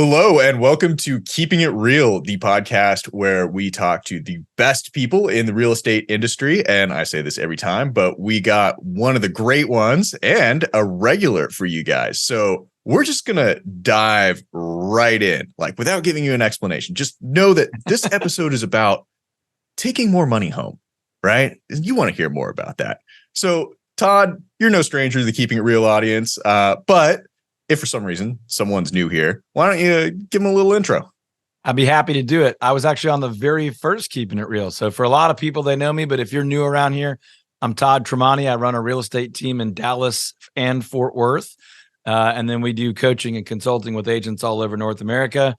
Hello and welcome to Keeping It Real, the podcast where we talk to the best people in the real estate industry. And I say this every time, but we got one of the great ones and a regular for you guys. So we're just going to dive right in, like without giving you an explanation. Just know that this episode is about taking more money home, right? You want to hear more about that. So Todd, you're no stranger to the Keeping It Real audience, but if for some reason someone's new here, why don't you give them a little intro? I'd be happy to do it. I was actually on the very first Keeping It Real. So for a lot of people, they know me, but if you're new around here, I'm Todd Tramonte. I run a real estate team in Dallas and Fort Worth. And then we do coaching and consulting with agents all over North America.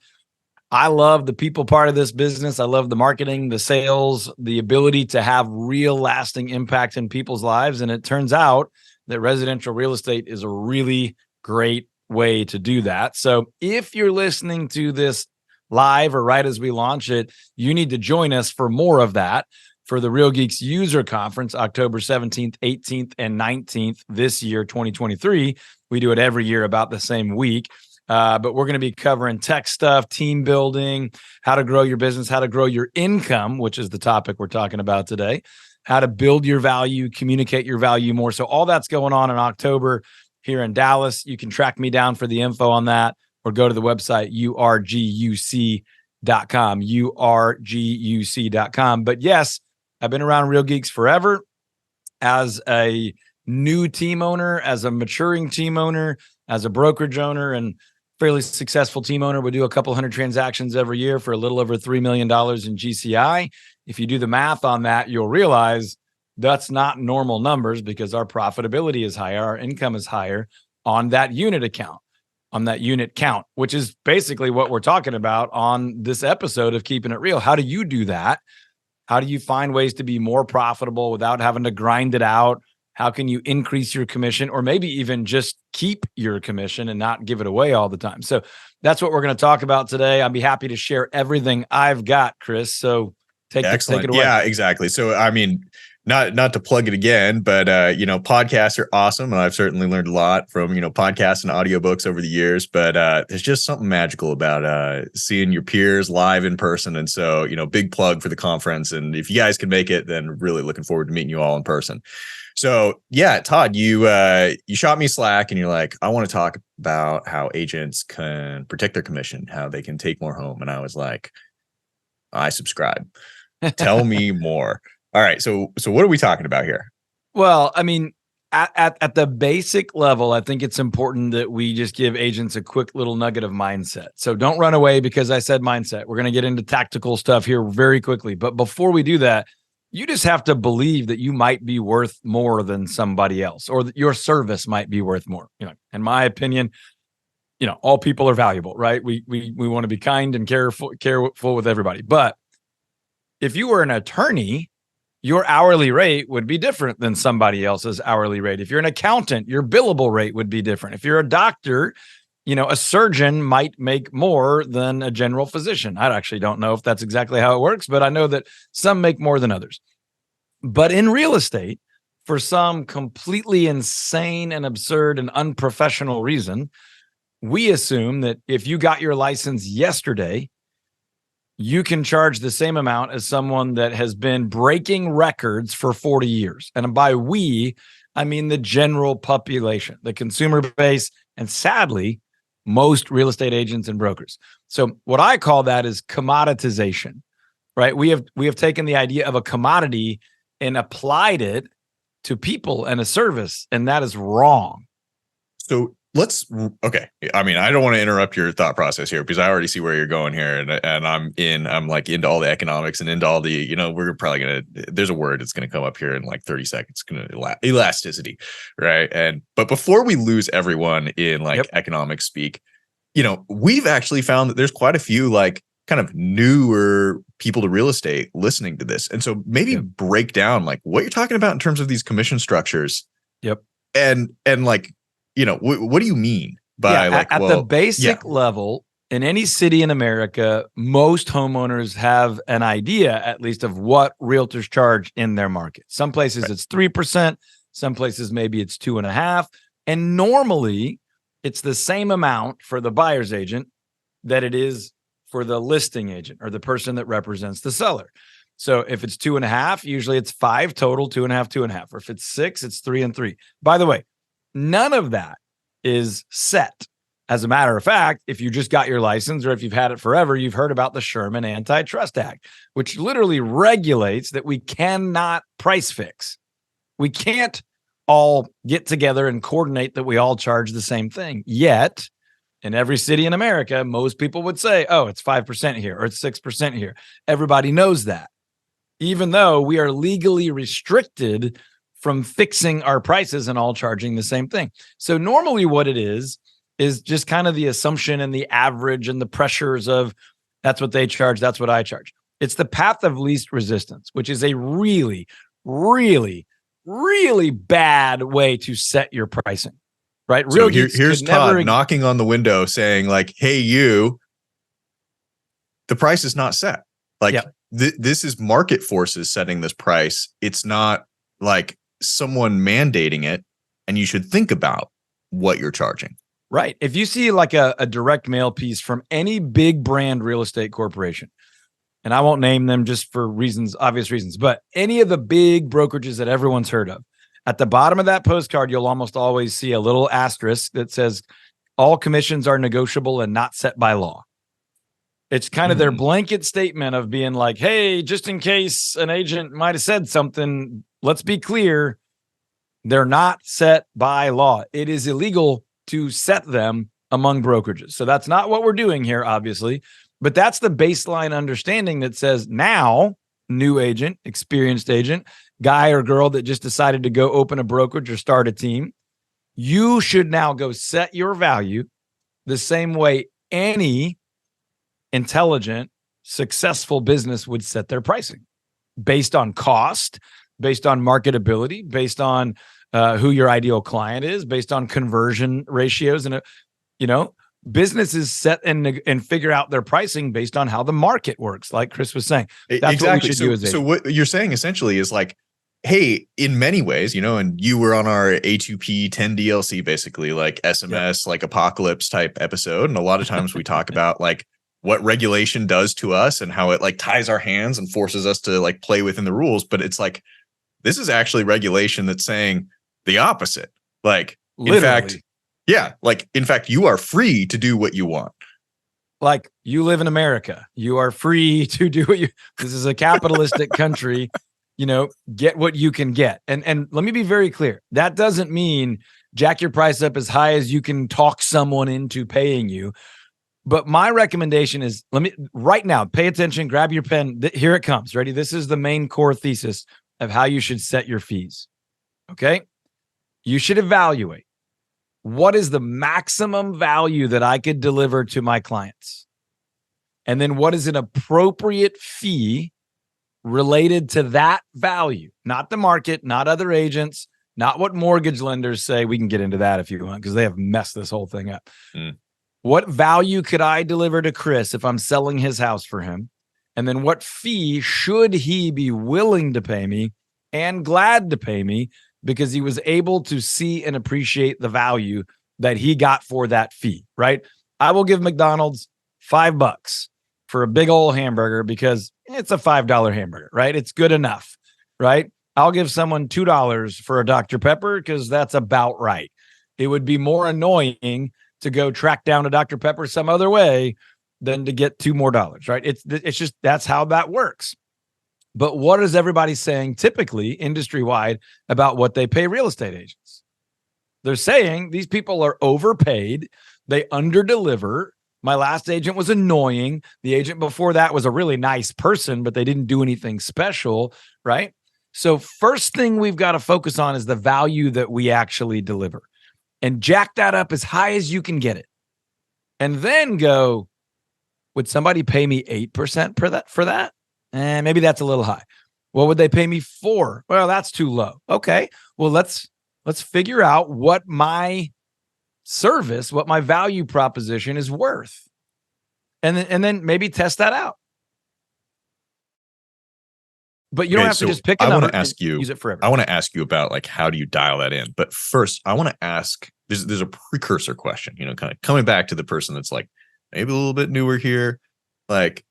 I love the people part of this business. I love the marketing, the sales, the ability to have real lasting impact in people's lives. And it turns out that residential real estate is a really great way to do that. So if you're listening to this live or right as we launch it, you need to join us for more of that for the Real Geeks User Conference, October 17th, 18th, and 19th this year, 2023. We do it every year about the same week. But we're going to be covering tech stuff, team building, how to grow your business, how to grow your income, which is the topic we're talking about today, how to build your value, communicate your value more. So all that's going on in October here in Dallas. You can track me down for the info on that or go to the website, urguc.com, urguc.com. But yes, I've been around Real Geeks forever as a new team owner, as a maturing team owner, as a brokerage owner, and fairly successful team owner. We do a couple hundred transactions every year for a little over $3 million in GCI. If you do the math on that, you'll realize that's not normal numbers because our profitability is higher, our income is higher on that unit account, on that unit count, which is basically what we're talking about on this episode of Keeping It Real. How do you do that? How do you find ways to be more profitable without having to grind it out? How can you increase your commission or maybe even just keep your commission and not give it away all the time? So that's what we're going to talk about today. I'd be happy to share everything I've got, Chris. So take it away. Yeah, exactly. So, I mean, not to plug it again, but, podcasts are awesome. And I've certainly learned a lot from, podcasts and audiobooks over the years, but there's just something magical about seeing your peers live in person. And so, big plug for the conference. And if you guys can make it, then really looking forward to meeting you all in person. So yeah, Todd, you shot me slack and you're like, I want to talk about how agents can protect their commission, how they can take more home. And I was like, I subscribe. Tell me more. All right. So what are we talking about here? Well, I mean, at the basic level, I think it's important that we just give agents a quick little nugget of mindset. So don't run away because I said mindset. We're going to get into tactical stuff here very quickly. But before we do that, you just have to believe that you might be worth more than somebody else, or that your service might be worth more. In my opinion, all people are valuable, right? We want to be kind and careful with everybody. But if you were an attorney, your hourly rate would be different than somebody else's hourly rate. If you're an accountant, your billable rate would be different. If you're a doctor, a surgeon might make more than a general physician. I actually don't know if that's exactly how it works, but I know that some make more than others. But in real estate, for some completely insane and absurd and unprofessional reason, we assume that if you got your license yesterday, you can charge the same amount as someone that has been breaking records for 40 years. And by we, I mean the general population, the consumer base, and sadly, most real estate agents and brokers. So what I call that is commoditization, right? We have taken the idea of a commodity and applied it to people and a service, and that is wrong. So okay. I mean, I don't want to interrupt your thought process here because I already see where you're going here, and I'm like into all the economics and into all the, we're probably there's a word that's gonna come up here in like 30 seconds. It's gonna elasticity, right? But before we lose everyone in economic speak, we've actually found that there's quite a few like kind of newer people to real estate listening to this, and so maybe break down like what you're talking about in terms of these commission structures. Yep. And like, what do you mean by the basic level in any city in America? Most homeowners have an idea, at least, of what realtors charge in their market. Some places it's 3%, some places maybe it's 2.5%, and normally it's the same amount for the buyer's agent that it is for the listing agent or the person that represents the seller. So if it's 2.5, usually it's 5 total, 2.5, 2.5. Or if it's 6, it's 3 and 3. By the way, none of that is set. As a matter of fact, if you just got your license or if you've had it forever, you've heard about the Sherman Antitrust Act, which literally regulates that we cannot price fix. We can't all get together and coordinate that we all charge the same thing. Yet, in every city in America, most people would say, oh, it's 5% here or it's 6% here. Everybody knows that, even though we are legally restricted from fixing our prices and all charging the same thing. So normally what it is just kind of the assumption and the average and the pressures of that's what they charge, that's what I charge. It's the path of least resistance, which is a really, really, really bad way to set your pricing, right? So here's Todd knocking on the window saying like, hey, you, the price is not set. Like this is market forces setting this price. It's not like someone mandating it, and you should think about what you're charging. Right. If you see like a direct mail piece from any big brand real estate corporation, and I won't name them just for obvious reasons, but any of the big brokerages that everyone's heard of, at the bottom of that postcard, you'll almost always see a little asterisk that says all commissions are negotiable and not set by law. It's kind of their blanket statement of being like, hey, just in case an agent might have said something, let's be clear, they're not set by law. It is illegal to set them among brokerages. So that's not what we're doing here, obviously, but that's the baseline understanding that says now, new agent, experienced agent, guy or girl that just decided to go open a brokerage or start a team, you should now go set your value the same way any intelligent, successful business would set their pricing based on cost, based on marketability, based on who your ideal client is, based on conversion ratios. And, businesses set and figure out their pricing based on how the market works. Like Chris was saying, that's exactly what we should do as so what you're saying essentially is like, hey, in many ways, and you were on our A2P 10 DLC, basically like SMS, like apocalypse type episode. And a lot of times we talk about like what regulation does to us and how it like ties our hands and forces us to like play within the rules. But it's like, this is actually regulation that's saying the opposite. Like, literally. in fact, you are free to do what you want. Like, you live in America. You are free to do what this is a capitalistic country, get what you can get. And let me be very clear. That doesn't mean jack your price up as high as you can talk someone into paying you. But my recommendation is, right now, pay attention, grab your pen. Here it comes. Ready? This is the main core thesis of how you should set your fees. Okay? You should evaluate what is the maximum value that I could deliver to my clients? And then what is an appropriate fee related to that value? Not the market, not other agents, not what mortgage lenders say. We can get into that if you want, because they have messed this whole thing up. What value could I deliver to Chris if I'm selling his house for him? And then what fee should he be willing to pay me and glad to pay me because he was able to see and appreciate the value that he got for that fee, right? I will give McDonald's $5 for a big old hamburger because it's a $5 hamburger, right? It's good enough, right? I'll give someone $2 for a Dr. Pepper because that's about right. It would be more annoying to go track down a Dr. Pepper some other way than to get $2 more, right? It's just, that's how that works. But what is everybody saying typically industry-wide about what they pay real estate agents? They're saying these people are overpaid. They underdeliver. My last agent was annoying. The agent before that was a really nice person, but they didn't do anything special, right? So first thing we've got to focus on is the value that we actually deliver. And jack that up as high as you can get it. And then go, would somebody pay me 8% for that? Maybe that's a little high. What would they pay me for? Well, that's too low. Okay. Well, let's figure out what my service, what my value proposition is worth. And then maybe test that out. But you don't have to just pick a number and use it forever. I want to ask you about like, how do you dial that in? But first, I want to ask, there's a precursor question, kind of coming back to the person that's like, maybe a little bit newer here. Like,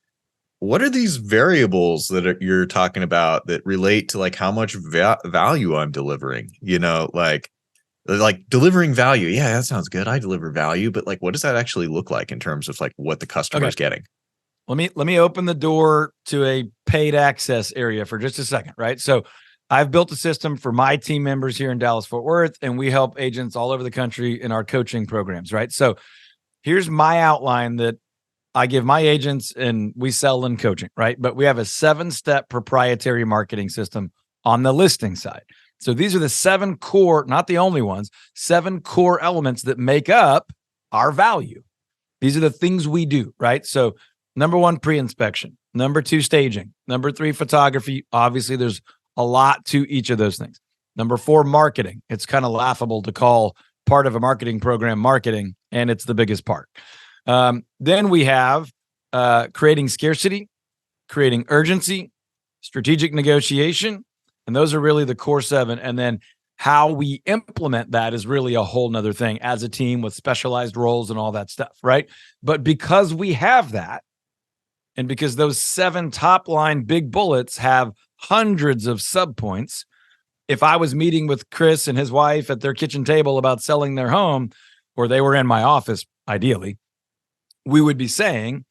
what are these variables that you're talking about that relate to like how much value I'm delivering? Like delivering value. Yeah, that sounds good. I deliver value, but like, what does that actually look like in terms of like what the customer Okay. is getting? Let me open the door to a paid access area for just a second, right? So I've built a system for my team members here in Dallas Fort Worth, and we help agents all over the country in our coaching programs, right? So here's my outline that I give my agents, and we sell in coaching, right? But we have a 7-step proprietary marketing system on the listing side. So these are the 7 core, not the only ones, 7 core elements that make up our value. These are the things we do, right? So number 1, pre-inspection. Number 2, staging. Number 3, photography. Obviously, there's a lot to each of those things. Number 4, marketing. It's kind of laughable to call part of a marketing program marketing, and it's the biggest part. Then we have creating scarcity, creating urgency, strategic negotiation, and those are really the core 7. And then how we implement that is really a whole nother thing as a team with specialized roles and all that stuff, right? But because we have that, and because those 7 top line big bullets have hundreds of subpoints, if I was meeting with Chris and his wife at their kitchen table about selling their home, or they were in my office, ideally, we would be saying,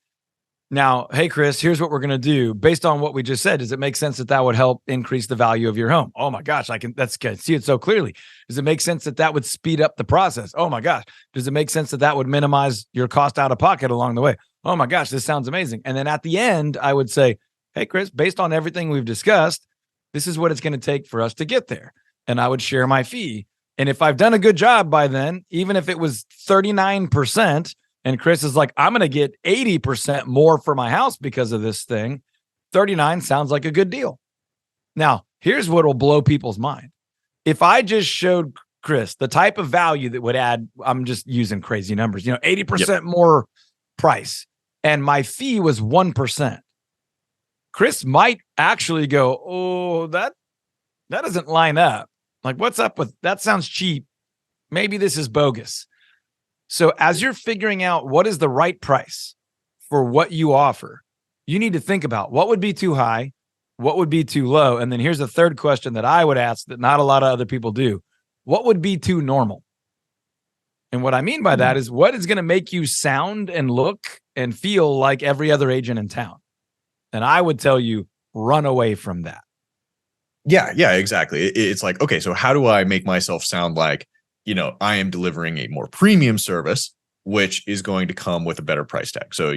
now, hey, Chris, here's what we're going to do. Based on what we just said, does it make sense that would help increase the value of your home? Oh my gosh, I can see it so clearly. Does it make sense that would speed up the process? Oh my gosh. Does it make sense that would minimize your cost out of pocket along the way? Oh my gosh, this sounds amazing. And then at the end, I would say, hey, Chris, based on everything we've discussed, this is what it's going to take for us to get there. And I would share my fee. And if I've done a good job by then, even if it was 39%, and Chris is like, I'm going to get 80% more for my house because of this thing, 39 sounds like a good deal. Now, here's what will blow people's mind. If I just showed Chris the type of value that would add, I'm just using crazy numbers, 80% more price, and my fee was 1%, Chris might actually go, oh, that doesn't line up. Like, what's up with that? Sounds cheap. Maybe this is bogus. So as you're figuring out what is the right price for what you offer, you need to think about what would be too high, what would be too low. And then here's the third question that I would ask that not a lot of other people do. What would be too normal? And what I mean by that is what is going to make you sound and look and feel like every other agent in town? And I would tell you, run away from that. Yeah, exactly. It's like, okay, so how do I make myself sound like, I am delivering a more premium service, which is going to come with a better price tag. So,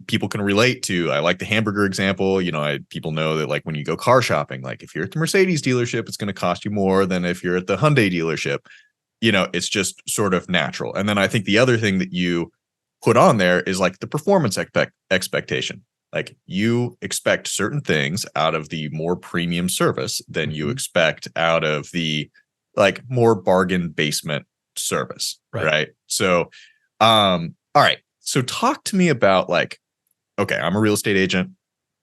people can relate to, I like the hamburger example. People know that like when you go car shopping, like if you're at the Mercedes dealership, it's going to cost you more than if you're at the Hyundai dealership. It's just sort of natural. And then I think the other thing that you put on there is like the performance expectation. Like you expect certain things out of the more premium service than you expect out of the like more bargain basement service. Right. So, all right. So talk to me about like, okay, I'm a real estate agent.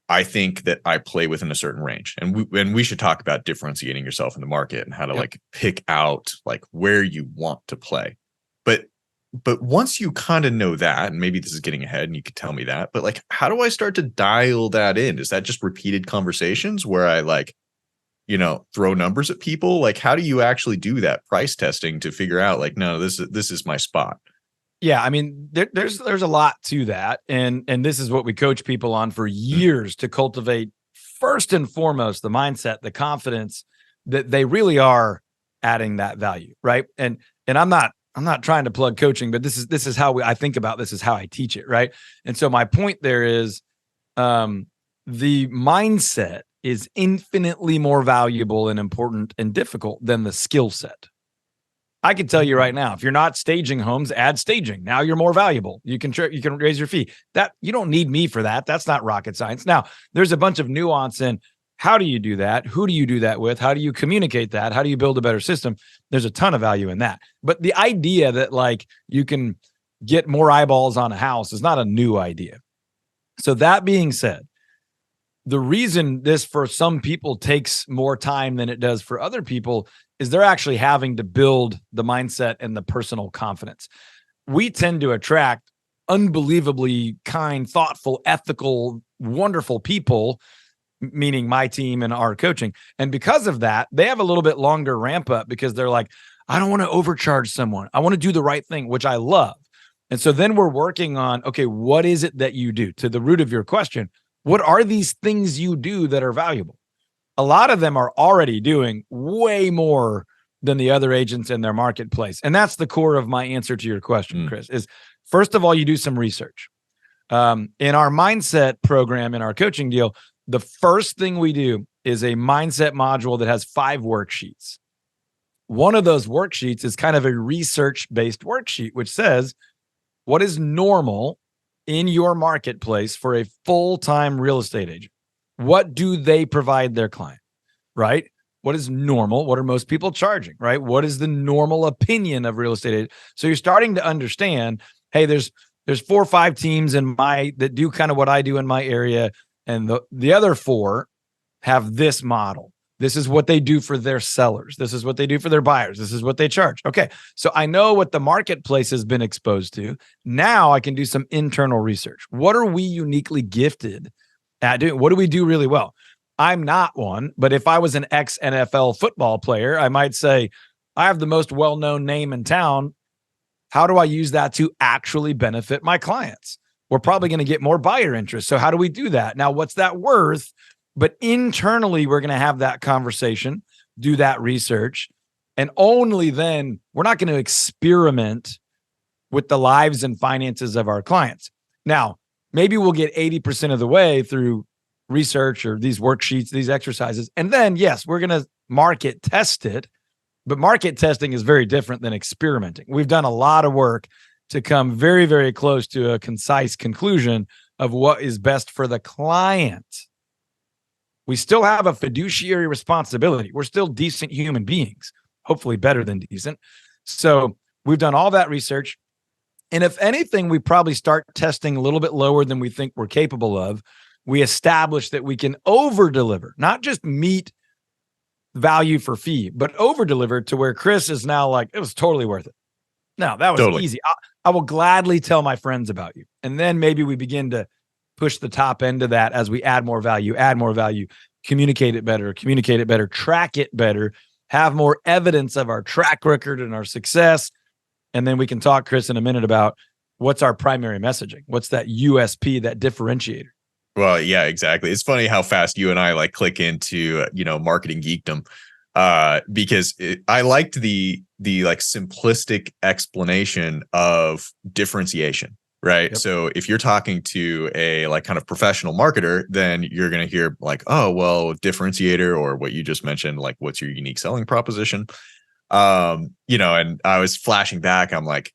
I think that I play within a certain range, and we should talk about differentiating yourself in the market and how to like pick out like where you want to play. But once you kind of know that, and maybe this is getting ahead and you could tell me that, but like, how do I start to dial that in? Is that just repeated conversations where I like, throw numbers at people? Like, how do you actually do that price testing to figure out like, no, this is my spot? Yeah, I mean, there's a lot to that, and this is what we coach people on for years to cultivate. First and foremost, the mindset, the confidence that they really are adding that value, right? And I'm not trying to plug coaching, but this is how I think about this, is how I teach it, right? And so my point there is, the mindset is infinitely more valuable and important and difficult than the skill set. I can tell you right now, if you're not staging homes, add staging. Now you're more valuable. You can raise your fee. That you don't need me for that. That's not rocket science. Now there's a bunch of nuance in how do you do that? Who do you do that with? How do you communicate that? How do you build a better system? There's a ton of value in that. But the idea that like you can get more eyeballs on a house is not a new idea. So that being said, the reason this for some people takes more time than it does for other people is they're actually having to build the mindset and the personal confidence. We tend to attract unbelievably kind, thoughtful, ethical, wonderful people, meaning my team and our coaching. And because of that, they have a little bit longer ramp up because they're like, I don't want to overcharge someone. I want to do the right thing, which I love. And so then we're working on, okay, what is it that you do? To the root of your question, what are these things you do that are valuable? A lot of them are already doing way more than the other agents in their marketplace. And that's the core of my answer to your question, Chris, is first of all, you do some research. In our mindset program, in our coaching deal, the first thing we do is a mindset module that has 5 worksheets. One of those worksheets is kind of a research-based worksheet, which says, what is normal in your marketplace for a full-time real estate agent? What do they provide their client, right? What is normal? What are most people charging, right? What is the normal opinion of real estate agent? So you're starting to understand, hey, there's 4 or 5 teams that do kind of what I do in my area, and the other 4 have this model. This is what they do for their sellers. This is what they do for their buyers. This is what they charge. Okay, so I know what the marketplace has been exposed to. Now I can do some internal research. What are we uniquely gifted at doing? What do we do really well? I'm not one, but if I was an ex-NFL football player, I might say, I have the most well-known name in town. How do I use that to actually benefit my clients? We're probably going to get more buyer interest. So how do we do that? Now, what's that worth? But internally, we're going to have that conversation, do that research, and only then we're not going to experiment with the lives and finances of our clients. Now, maybe we'll get 80% of the way through research or these worksheets, these exercises. And then, yes, we're going to market test it, but market testing is very different than experimenting. We've done a lot of work to come very, very close to a concise conclusion of what is best for the client. We still have a fiduciary responsibility. We're still decent human beings, hopefully better than decent. So we've done all that research. And if anything, we probably start testing a little bit lower than we think we're capable of. We establish that we can over-deliver, not just meet value for fee, but over-deliver to where Chris is now like, it was totally worth it. No, that was easy. I will gladly tell my friends about you. And then maybe we begin to push the top end of that as we add more value, communicate it better, track it better, have more evidence of our track record and our success. And then we can talk, Chris, in a minute about what's our primary messaging. What's that USP, that differentiator? Well, yeah, exactly. It's funny how fast you and I like click into, marketing geekdom, because I liked the like simplistic explanation of differentiation, right? Yep. So if you're talking to a like kind of professional marketer, then you're going to hear like, oh, well, differentiator, or what you just mentioned, like what's your unique selling proposition? And I was flashing back. I'm like,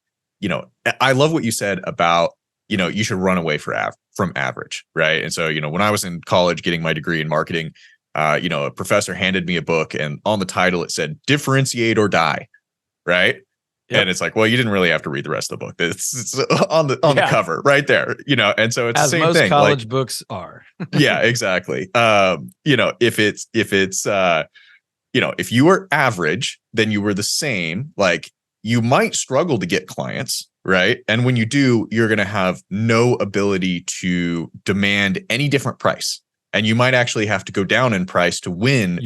I love what you said about, you should run away from average, right? And so, when I was in college getting my degree in marketing, a professor handed me a book, and on the title it said "Differentiate or Die," right? Yep. And it's like, well, you didn't really have to read the rest of the book. It's on the cover right there, and so it's as the same most thing. College like, books are. Yeah, exactly. If you were average, then you were the same. Like, you might struggle to get clients, right? And when you do, you're going to have no ability to demand any different price. And you might actually have to go down in price to win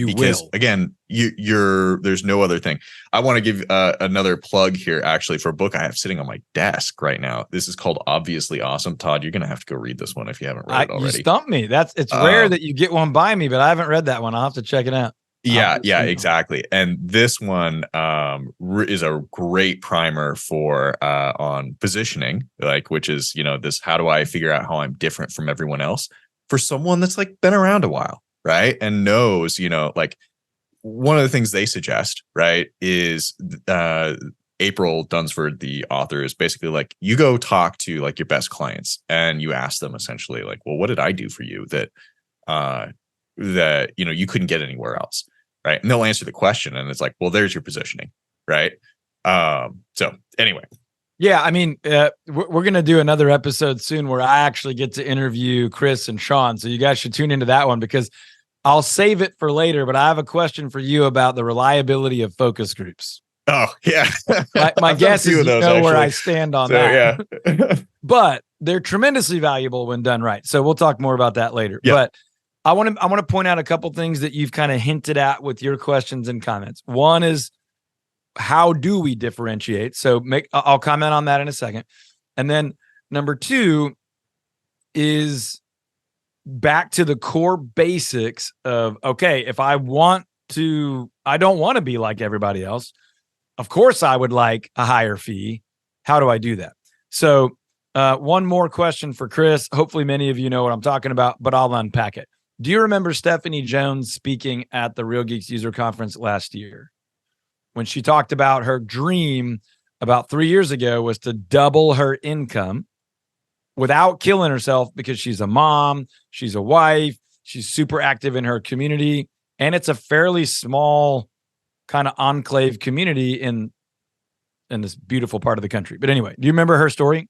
again, there's no other thing. I want to give another plug here, actually, for a book I have sitting on my desk right now. This is called Obviously Awesome. Todd, you're going to have to go read this one if you haven't read it already. You stumped me. It's rare that you get one by me, but I haven't read that one. I'll have to check it out. Yeah, exactly. And this one is a great primer for on positioning, like, which is, this, how do I figure out how I'm different from everyone else for someone that's like been around a while, right? And knows, like, one of the things they suggest, right, is April Dunsford, the author, is basically like, you go talk to like your best clients and you ask them essentially like, well, what did I do for you that you couldn't get anywhere else, right? And they'll answer the question, and it's like, well, there's your positioning, right? So anyway, yeah, I mean, we're gonna do another episode soon where I actually get to interview Chris and Sean, so you guys should tune into that one, because I'll save it for later. But I have a question for you about the reliability of focus groups. Oh yeah. My I've done a guess few is of you those, know where I actually. stand on So that. yeah. But they're tremendously valuable when done right. So we'll talk more about that later. Yeah. But I want to point out a couple things that you've kind of hinted at with your questions and comments. One is, how do we differentiate? So I'll comment on that in a second. And then number two is back to the core basics of, okay, if I don't want to be like everybody else. Of course I would like a higher fee. How do I do that? So one more question for Chris. Hopefully many of you know what I'm talking about, but I'll unpack it. Do you remember Stephanie Jones speaking at the Real Geeks User Conference last year when she talked about her dream about 3 years ago was to double her income without killing herself, because she's a mom, she's a wife, she's super active in her community, and it's a fairly small kind of enclave community in this beautiful part of the country. But anyway, do you remember her story?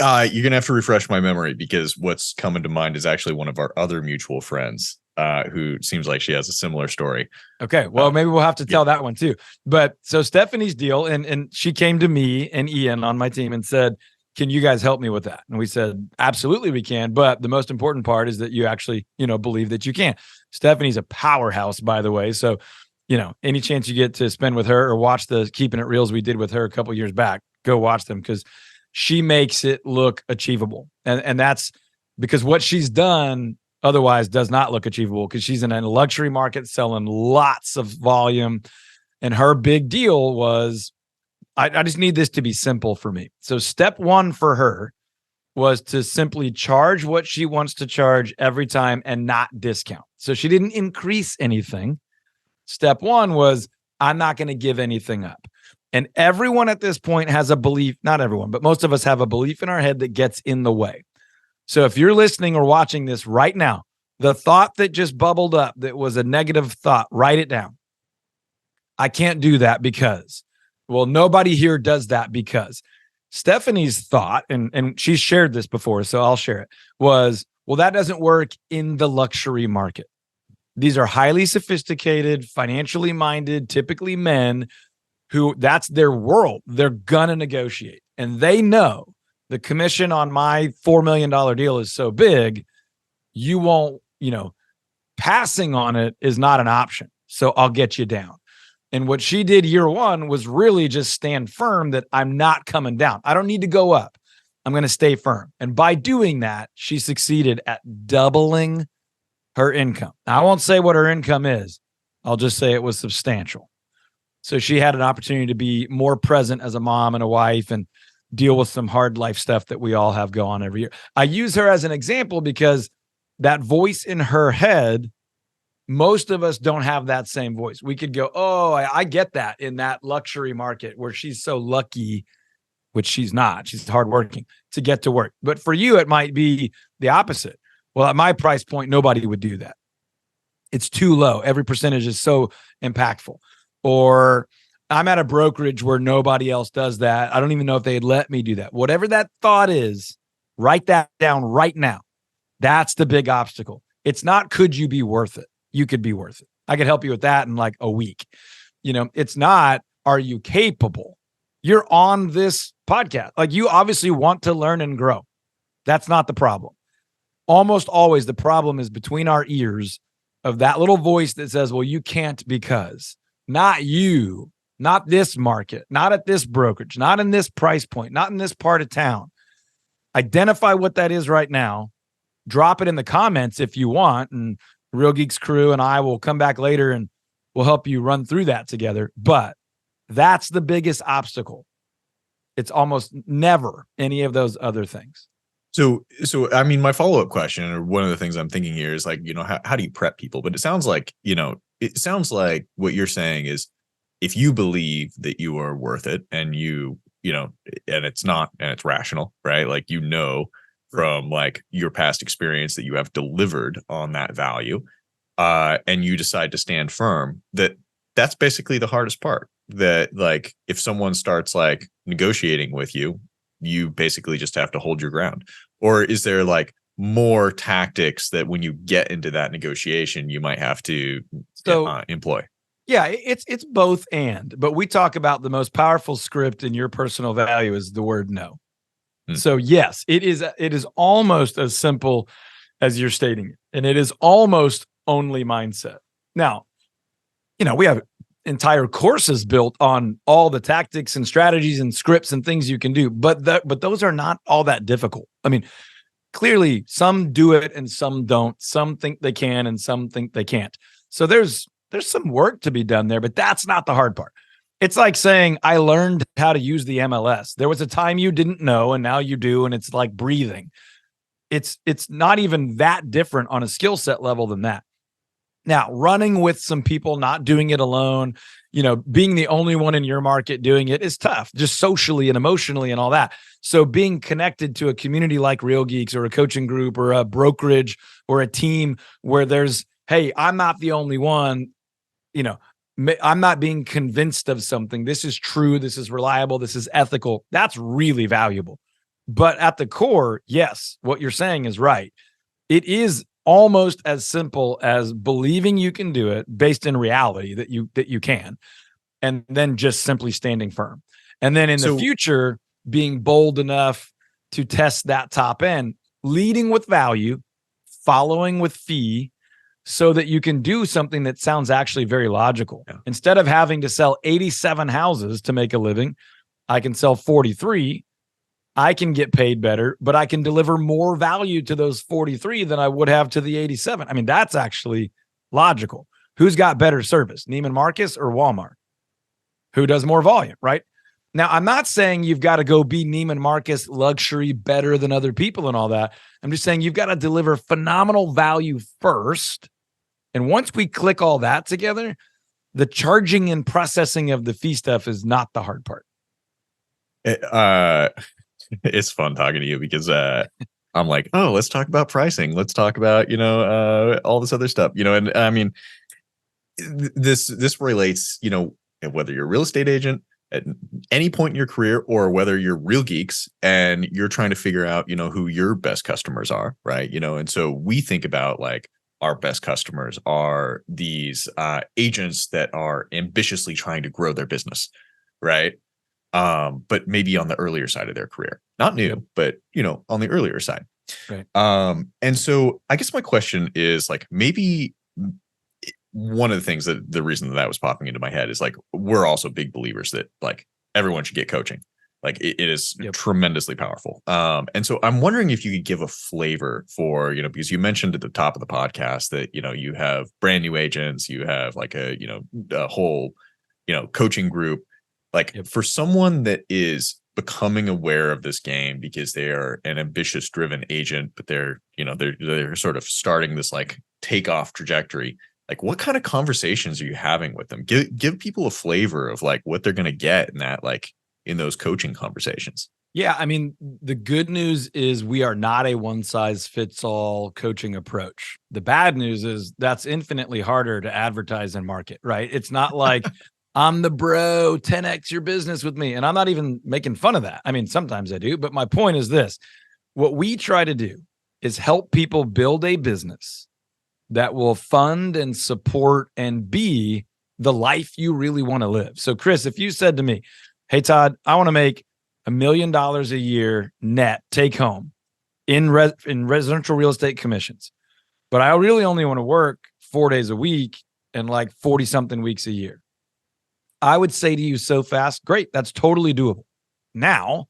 You're gonna have to refresh my memory, because what's coming to mind is actually one of our other mutual friends, who seems like she has a similar story. Okay, well, maybe we'll have to tell that one too. But so Stephanie's deal, and she came to me and Ian on my team and said, "Can you guys help me with that?" And we said, "Absolutely, we can." But the most important part is that you actually, believe that you can. Stephanie's a powerhouse, by the way. So, any chance you get to spend with her or watch the Keeping It Reels we did with her a couple years back, go watch them, because she makes it look achievable. And that's because what she's done otherwise does not look achievable, because she's in a luxury market selling lots of volume. And her big deal was, I just need this to be simple for me. So step one for her was to simply charge what she wants to charge every time and not discount. So she didn't increase anything. Step one was, I'm not going to give anything up. And everyone at this point has a belief, not everyone, but most of us have a belief in our head that gets in the way. So if you're listening or watching this right now, the thought that just bubbled up that was a negative thought, write it down. I can't do that because, well, nobody here does that because. Stephanie's thought, and she's shared this before, so I'll share it, was, well, that doesn't work in the luxury market. These are highly sophisticated, financially minded, typically men who that's their world. They're going to negotiate. And they know the commission on my $4 million deal is so big, you won't, passing on it is not an option. So I'll get you down. And what she did year one was really just stand firm that I'm not coming down. I don't need to go up. I'm going to stay firm. And by doing that, she succeeded at doubling her income. Now, I won't say what her income is. I'll just say it was substantial. So she had an opportunity to be more present as a mom and a wife and deal with some hard life stuff that we all have go on every year. I use her as an example because that voice in her head, most of us don't have that same voice. We could go, oh, I get that in that luxury market where she's so lucky, which she's not. She's hardworking to get to work. But for you, it might be the opposite. Well, at my price point, nobody would do that. It's too low. Every percentage is so impactful. Or I'm at a brokerage where nobody else does that. I don't even know if they'd let me do that. Whatever that thought is, write that down right now. That's the big obstacle. It's not, could you be worth it? You could be worth it. I could help you with that in like a week. It's not, are you capable? You're on this podcast. Like, you obviously want to learn and grow. That's not the problem. Almost always the problem is between our ears of that little voice that says, well, you can't because. Not you, not this market, not at this brokerage, not in this price point, not in this part of town. Identify what that is right now. Drop it in the comments if you want, and Real Geeks crew and I will come back later and we'll help you run through that together. But that's the biggest obstacle. It's almost never any of those other things. So I mean, my follow-up question, or one of the things I'm thinking here is like, how do you prep people? But it sounds like, what you're saying is, if you believe that you are worth it and and it's rational, right? Like, from like your past experience that you have delivered on that value, and you decide to stand firm, that's basically the hardest part. That, like, if someone starts like negotiating with you, you basically just have to hold your ground. Or is there like more tactics that when you get into that negotiation, you might have to employ? Yeah, it's both and, but we talk about the most powerful script in your personal value is the word no. Hmm. So yes, it is almost as simple as you're stating it, and it is almost only mindset. Now, we have entire courses built on all the tactics and strategies and scripts and things you can do, but those are not all that difficult. I mean, clearly some do it and some don't. Some think they can and some think they can't. So there's some work to be done there, but that's not the hard part. It's like saying I learned how to use the MLS. There was a time you didn't know and now you do, and it's like breathing. It's not even that different on a skill set level than that. Now, running with some people, not doing it alone, being the only one in your market doing it is tough, just socially and emotionally and all that. So being connected to a community like Real Geeks or a coaching group or a brokerage or a team where there's, hey, I'm not the only one, I'm not being convinced of something. This is true. This is reliable. This is ethical. That's really valuable. But at the core, yes, what you're saying is right. It is almost as simple as believing you can do it based in reality that you can, and then just simply standing firm. And then in the future, being bold enough to test that top end, leading with value, following with fee, so that you can do something that sounds actually very logical. Yeah. Instead of having to sell 87 houses to make a living, I can sell 43. I can get paid better, but I can deliver more value to those 43 than I would have to the 87. I mean, that's actually logical. Who's got better service, Neiman Marcus or Walmart? Who does more volume, right? Now, I'm not saying you've got to go be Neiman Marcus luxury better than other people and all that. I'm just saying you've got to deliver phenomenal value first. And once we click all that together, the charging and processing of the fee stuff is not the hard part. It's fun talking to you because I'm like, oh, let's talk about pricing. Let's talk about, all this other stuff, and I mean, this relates, whether you're a real estate agent at any point in your career or whether you're Real Geeks and you're trying to figure out, who your best customers are. Right. And so we think about like our best customers are these agents that are ambitiously trying to grow their business. Right. But maybe on the earlier side of their career, not new, but on the earlier side. Right. And so I guess my question is like, maybe one of the things that the reason that was popping into my head is like, we're also big believers that like everyone should get coaching. Like it is tremendously powerful. And so I'm wondering if you could give a flavor for, because you mentioned at the top of the podcast that, you have brand new agents, you have like a whole, coaching group. Like for someone that is becoming aware of this game because they are an ambitious driven agent, but they're sort of starting this like takeoff trajectory. Like what kind of conversations are you having with them? Give people a flavor of like what they're going to get in that, like in those coaching conversations. Yeah. I mean, the good news is we are not a one size fits all coaching approach. The bad news is that's infinitely harder to advertise and market, right? It's not like I'm the bro, 10X your business with me. And I'm not even making fun of that. I mean, sometimes I do, but my point is this. What we try to do is help people build a business that will fund and support and be the life you really want to live. So Chris, if you said to me, hey, Todd, I want to make $1 million a year net take home in residential real estate commissions, but I really only want to work 4 days a week and like 40 something weeks a year. I would say to you so fast, great, that's totally doable. Now,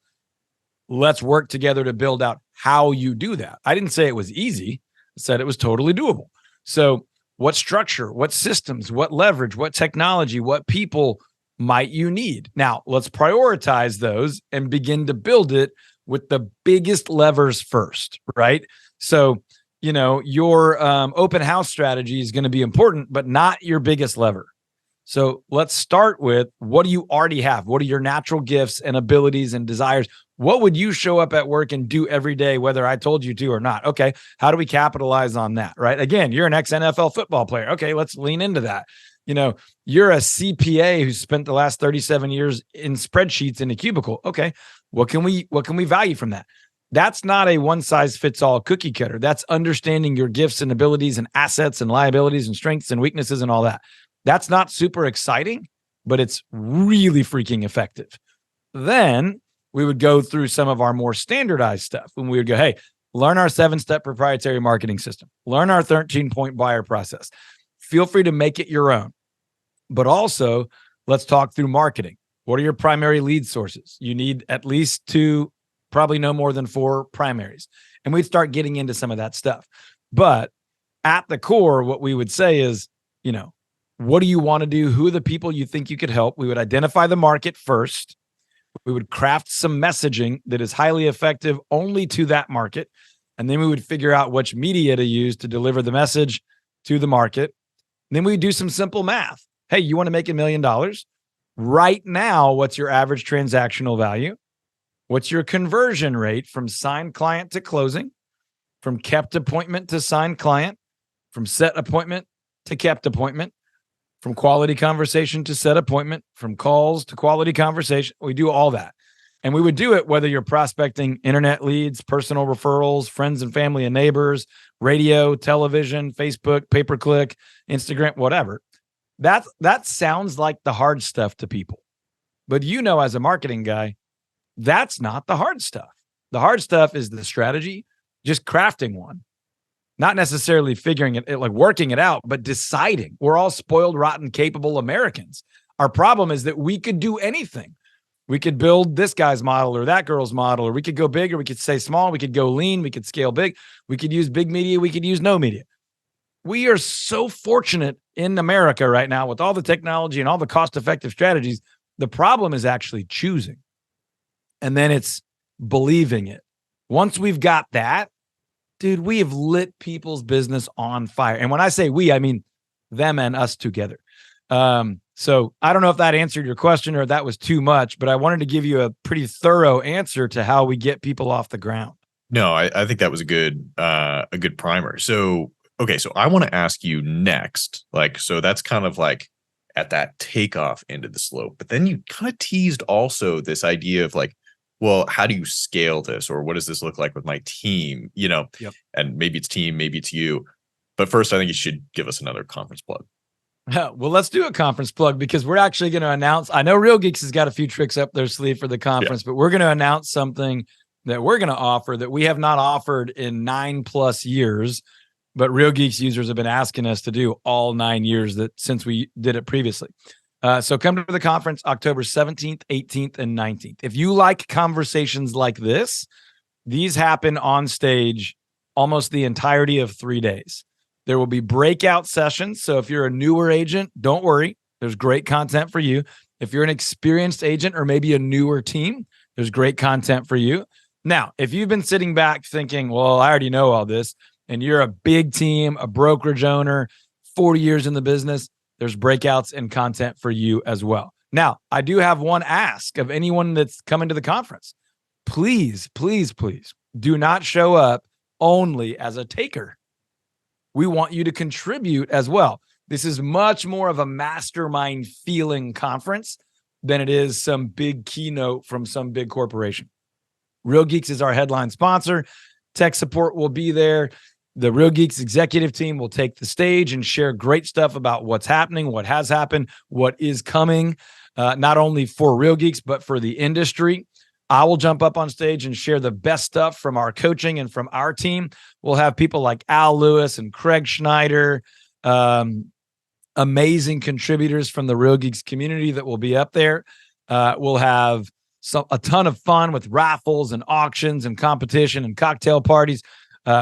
let's work together to build out how you do that. I didn't say it was easy. I said it was totally doable. So what structure, what systems, what leverage, what technology, what people might you need? Now, let's prioritize those and begin to build it with the biggest levers first, right? So, your open house strategy is going to be important, but not your biggest lever. So let's start with, what do you already have? What are your natural gifts and abilities and desires? What would you show up at work and do every day, whether I told you to or not? Okay, how do we capitalize on that, right? Again, you're an ex-NFL football player. Okay, let's lean into that. You're a CPA who spent the last 37 years in spreadsheets in a cubicle. Okay, what can we value from that? That's not a one size fits all cookie cutter. That's understanding your gifts and abilities and assets and liabilities and strengths and weaknesses and all that. That's not super exciting, but it's really freaking effective. Then we would go through some of our more standardized stuff when we would go, hey, learn our 7-step proprietary marketing system, learn our 13-point buyer process. Feel free to make it your own. But also, let's talk through marketing. What are your primary lead sources? You need at least 2, probably no more than 4 primaries. And we'd start getting into some of that stuff. But at the core, what we would say is, what do you want to do? Who are the people you think you could help? We would identify the market first. We would craft some messaging that is highly effective only to that market. And then we would figure out which media to use to deliver the message to the market. And then we do some simple math. Hey, you want to make $1 million? Right now, what's your average transactional value? What's your conversion rate from signed client to closing, from kept appointment to signed client, from set appointment to kept appointment, from quality conversation to set appointment, from calls to quality conversation? We do all that. And we would do it whether you're prospecting internet leads, personal referrals, friends and family and neighbors, radio, television, Facebook, pay-per-click, Instagram, whatever. That sounds like the hard stuff to people. But as a marketing guy, that's not the hard stuff. The hard stuff is the strategy, just crafting one. Not necessarily figuring it, like working it out, but deciding. We're all spoiled, rotten, capable Americans. Our problem is that we could do anything. We could build this guy's model or that girl's model, or we could go big, or we could stay small. We could go lean. We could scale big. We could use big media. We could use no media. We are so fortunate in America right now with all the technology and all the cost-effective strategies. The problem is actually choosing. And then it's believing it. Once we've got that, dude, we have lit people's business on fire. And when I say we, I mean them and us together. So I don't know if that answered your question or if that was too much, but I wanted to give you a pretty thorough answer to how we get people off the ground. No, I think that was a good primer. So, okay, so I want to ask you next, so that's kind of like at that takeoff end of the slope, but then you kind of teased also this idea of well, how do you scale this, or what does this look like with my team? Yep. And maybe it's team, maybe it's you. But first, I think you should give us another conference plug. Well, let's do a conference plug because we're actually going to announce. I know Real Geeks has got a few tricks up their sleeve for the conference, but we're going to announce something that we're going to offer that we have not offered in 9+ years. But Real Geeks users have been asking us to do all 9 years since we did it previously. So come to the conference October 17th, 18th, and 19th. If you like conversations like this, these happen on stage almost the entirety of 3 days. There will be breakout sessions. So if you're a newer agent, don't worry. There's great content for you. If you're an experienced agent or maybe a newer team, there's great content for you. Now, if you've been sitting back thinking, well, I already know all this, and you're a big team, a brokerage owner, 40 years in the business, there's breakouts and content for you as well. Now, I do have one ask of anyone that's coming to the conference. Please, please, please do not show up only as a taker. We want you to contribute as well. This is much more of a mastermind feeling conference than it is some big keynote from some big corporation. Real Geeks is our headline sponsor. Tech support will be there. The Real Geeks executive team will take the stage and share great stuff about what's happening, what has happened, what is coming, not only for Real Geeks, but for the industry. I will jump up on stage and share the best stuff from our coaching and from our team. We'll have people like Al Lewis and Craig Schneider, amazing contributors from the Real Geeks community that will be up there. We'll have a ton of fun with raffles and auctions and competition and cocktail parties.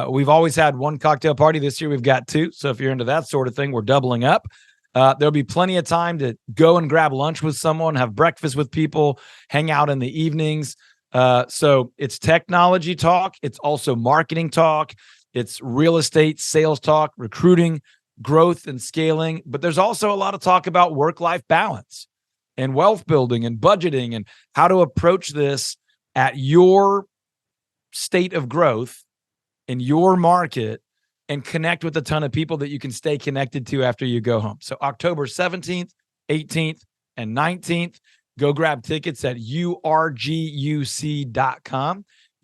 We've always had one cocktail party. This year we've got 2. So if you're into that sort of thing, we're doubling up. There'll be plenty of time to go and grab lunch with someone, have breakfast with people, hang out in the evenings. So it's technology talk. It's also marketing talk. It's real estate, sales talk, recruiting, growth, and scaling. But there's also a lot of talk about work-life balance and wealth building and budgeting and how to approach this at your state of growth in your market and connect with a ton of people that you can stay connected to after you go home. So October 17th, 18th, and 19th, go grab tickets at urguc.com,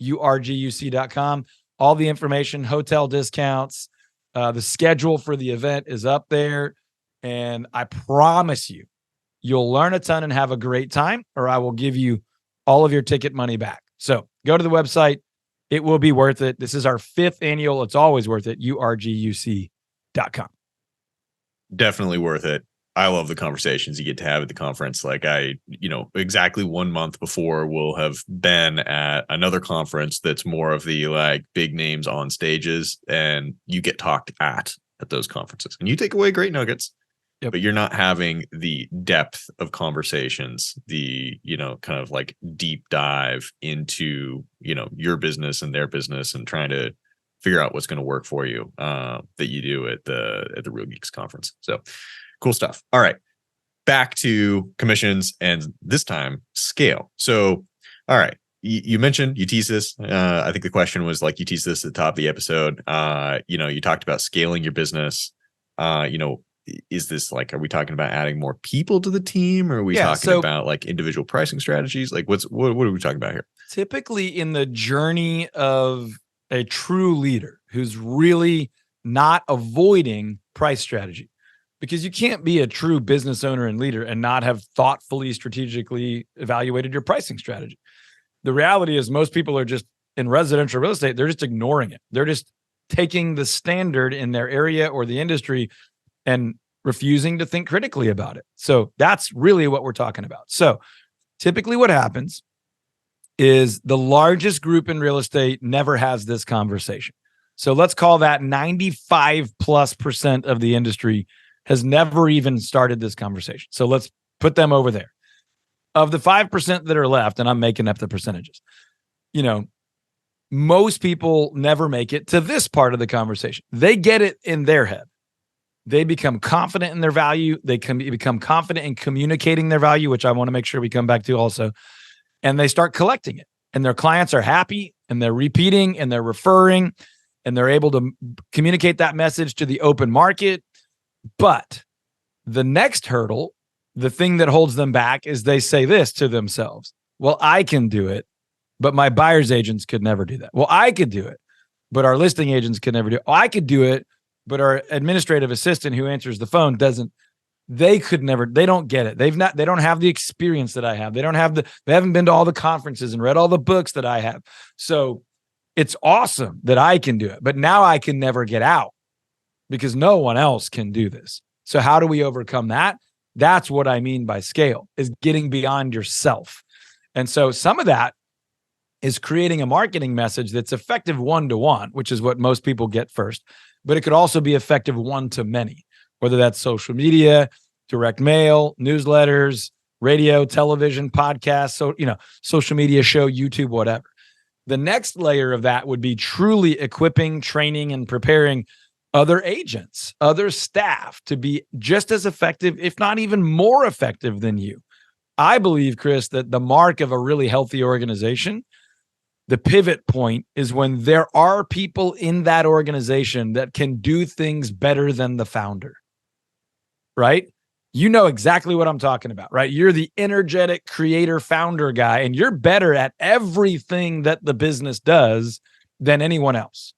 urguc.com. All the information, hotel discounts, the schedule for the event is up there. And I promise you, you'll learn a ton and have a great time, or I will give you all of your ticket money back. So go to the website. It will be worth it. This is our 5th annual. It's always worth it. urguc.com. Definitely worth it. I love the conversations you get to have at the conference. Like exactly 1 month before we'll have been at another conference that's more of the like big names on stages, and you get talked at those conferences and you take away great nuggets. Yep. But you're not having the depth of conversations, the, kind of like deep dive into, your business and their business and trying to figure out what's going to work for you that you do at the Real Geeks conference. So cool stuff. All right. Back to commissions and this time scale. So, all right. You mentioned, you teased this. I think the question was like, you teased this at the top of the episode. You talked about scaling your business. Is this like, are we talking about adding more people to the team, or are we talking about like individual pricing strategies? Like what are we talking about here? Typically in the journey of a true leader who's really not avoiding price strategy, because you can't be a true business owner and leader and not have thoughtfully, strategically evaluated your pricing strategy. The reality is most people are just in residential real estate. They're just ignoring it. They're just taking the standard in their area or the industry and refusing to think critically about it. So that's really what we're talking about. So typically what happens is the largest group in real estate never has this conversation. So let's call that 95+% of the industry has never even started this conversation. So let's put them over there. Of the 5% that are left, and I'm making up the percentages, most people never make it to this part of the conversation. They get it in their head. They become confident in their value. They can become confident in communicating their value, which I want to make sure we come back to also. And they start collecting it. And their clients are happy, and they're repeating, and they're referring, and they're able to communicate that message to the open market. But the next hurdle, the thing that holds them back, is they say this to themselves: well, I can do it, but my buyer's agents could never do that. Well, I could do it, but our listing agents could never do it. Oh, I could do it, but our administrative assistant who answers the phone doesn't. They could never. They don't get it. They don't have the experience that I have. They haven't been to all the conferences and read all the books that I have. So it's awesome that I can do it, but now I can never get out because no one else can do this. So how do we overcome that? That's what I mean by scale, is getting beyond yourself. And so some of that is creating a marketing message that's effective one-to-one, which is what most people get first, but it could also be effective one-to-many, whether that's social media, direct mail, newsletters, radio, television, podcasts, social media show, YouTube, whatever. The next layer of that would be truly equipping, training, and preparing other agents, other staff to be just as effective, if not even more effective than you. I believe, Chris, that the mark of a really healthy organization, the pivot point, is when there are people in that organization that can do things better than the founder, right? You know exactly what I'm talking about, right? You're the energetic creator founder guy, and you're better at everything that the business does than anyone else.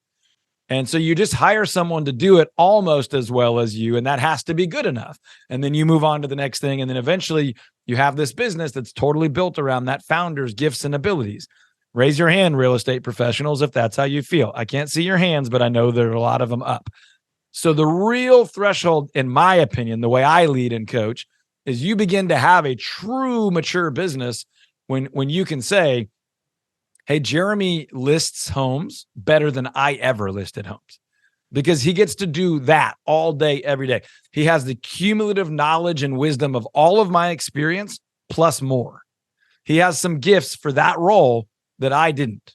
And so you just hire someone to do it almost as well as you, and that has to be good enough. And then you move on to the next thing, and then eventually you have this business that's totally built around that founder's gifts and abilities. Raise your hand, real estate professionals, if that's how you feel. I can't see your hands, but I know there are a lot of them up. So the real threshold, in my opinion, the way I lead and coach, is you begin to have a true mature business when you can say, hey, Jeremy lists homes better than I ever listed homes, because he gets to do that all day, every day. He has the cumulative knowledge and wisdom of all of my experience plus more. He has some gifts for that role that I didn't.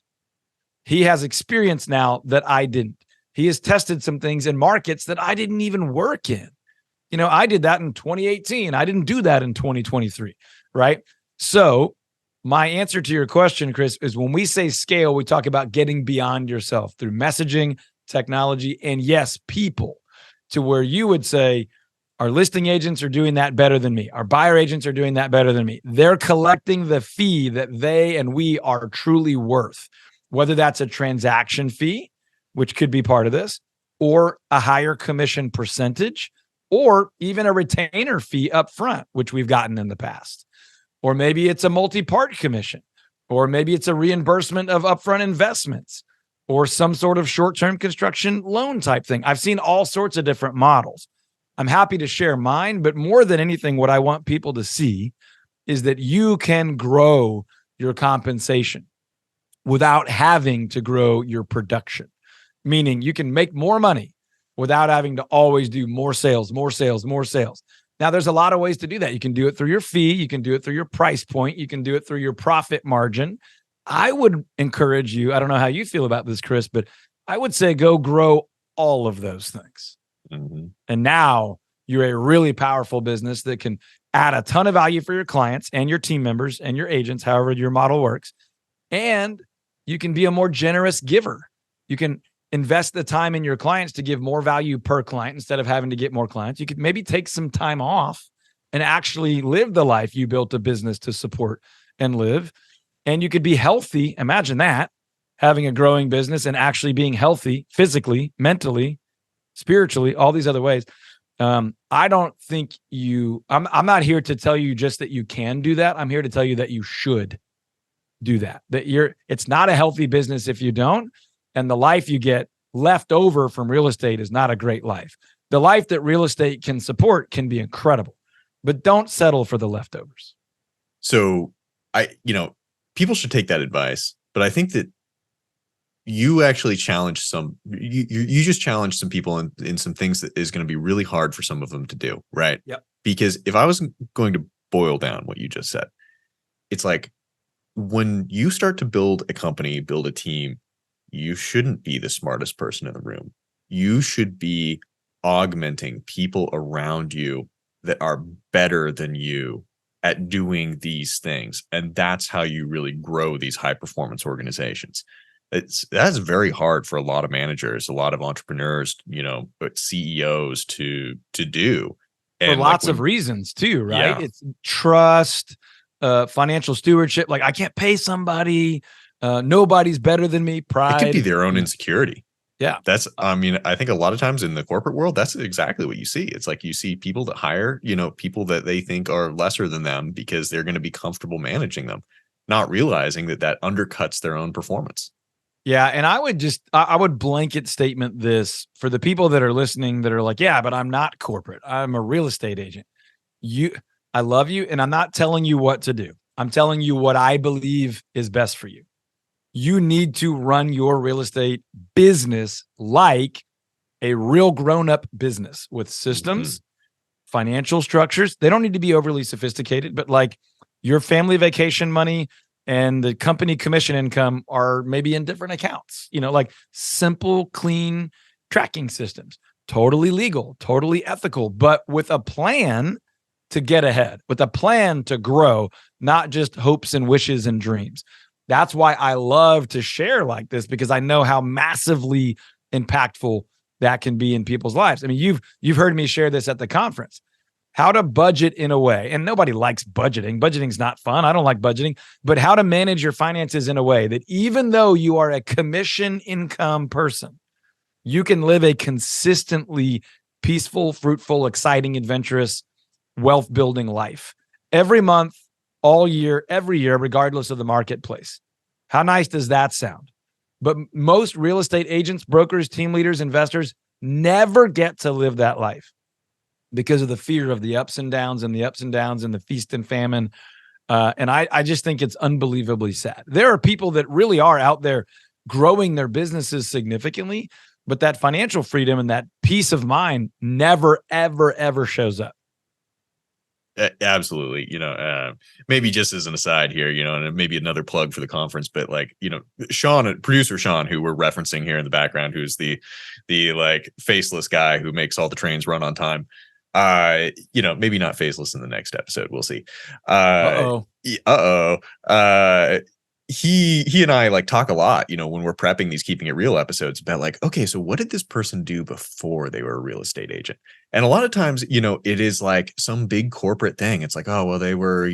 He has experience now that I didn't. He has tested some things in markets that I didn't even work in. I did that in 2018. I didn't do that in 2023, right? So my answer to your question, Chris, is when we say scale, we talk about getting beyond yourself through messaging, technology, and yes, people, to where you would say, our listing agents are doing that better than me. Our buyer agents are doing that better than me. They're collecting the fee that they and we are truly worth, whether that's a transaction fee, which could be part of this, or a higher commission percentage, or even a retainer fee up front, which we've gotten in the past. Or maybe it's a multi-part commission, or maybe it's a reimbursement of upfront investments, or some sort of short-term construction loan type thing. I've seen all sorts of different models. I'm happy to share mine, but more than anything, what I want people to see is that you can grow your compensation without having to grow your production, meaning you can make more money without having to always do more sales, more sales, more sales. Now, there's a lot of ways to do that. You can do it through your fee. You can do it through your price point. You can do it through your profit margin. I would encourage you, I don't know how you feel about this, Chris, but I would say go grow all of those things. Mm-hmm. And now you're a really powerful business that can add a ton of value for your clients and your team members and your agents, however your model works. And you can be a more generous giver. You can invest the time in your clients to give more value per client instead of having to get more clients. You could maybe take some time off and actually live the life you built a business to support and live. And you could be healthy. Imagine that, having a growing business and actually being healthy physically, mentally, spiritually, all these other ways. I don't think I'm not here to tell you just that you can do that. I'm here to tell you that you should do that. It's not a healthy business if you don't. And the life you get left over from real estate is not a great life. The life that real estate can support can be incredible, but don't settle for the leftovers. So people should take that advice, but I think that you actually challenge you just challenge some people in some things that is going to be really hard for some of them to do. Right. Yep. Because if I was going to boil down what you just said, it's like when you start to build a company, build a team, you shouldn't be the smartest person in the room. You should be augmenting people around you that are better than you at doing these things. And that's how you really grow these high performance organizations. That's very hard for a lot of managers, a lot of entrepreneurs, CEOs to do. And for lots of reasons too, right? Yeah. It's trust, financial stewardship. Like I can't pay somebody. Nobody's better than me. Pride. It could be their own insecurity. Yeah. I think a lot of times in the corporate world, that's exactly what you see. It's like you see people that hire, people that they think are lesser than them because they're going to be comfortable managing them, not realizing that undercuts their own performance. Yeah. And I would blanket statement this for the people that are listening that are like, yeah, but I'm not corporate. I'm a real estate agent. I love you. And I'm not telling you what to do. I'm telling you what I believe is best for you. You need to run your real estate business like a real grown-up business with systems, financial structures. They don't need to be overly sophisticated, but like your family vacation money and the company commission income are maybe in different accounts, like simple, clean tracking systems, totally legal, totally ethical, but with a plan to get ahead, with a plan to grow, not just hopes and wishes and dreams. That's why I love to share like this, because I know how massively impactful that can be in people's lives. I mean, you've heard me share this at the conference, how to budget in a way. And nobody likes budgeting. Budgeting's not fun. I don't like budgeting, but how to manage your finances in a way that even though you are a commission income person, you can live a consistently peaceful, fruitful, exciting, adventurous, wealth building life every month, all year, every year, regardless of the marketplace. How nice does that sound? But most real estate agents, brokers, team leaders, investors never get to live that life because of the fear of the ups and downs and the feast and famine. And I just think it's unbelievably sad. There are people that really are out there growing their businesses significantly, but that financial freedom and that peace of mind never, ever, ever shows up. Absolutely. Maybe just as an aside here, and maybe another plug for the conference, but producer Sean, who we're referencing here in the background, who's the like faceless guy who makes all the trains run on time. Maybe not faceless in the next episode. We'll see. He and I like talk a lot, when we're prepping these Keeping It Real episodes about like, okay, so what did this person do before they were a real estate agent? And a lot of times, it is like some big corporate thing. It's like, oh, well, they were,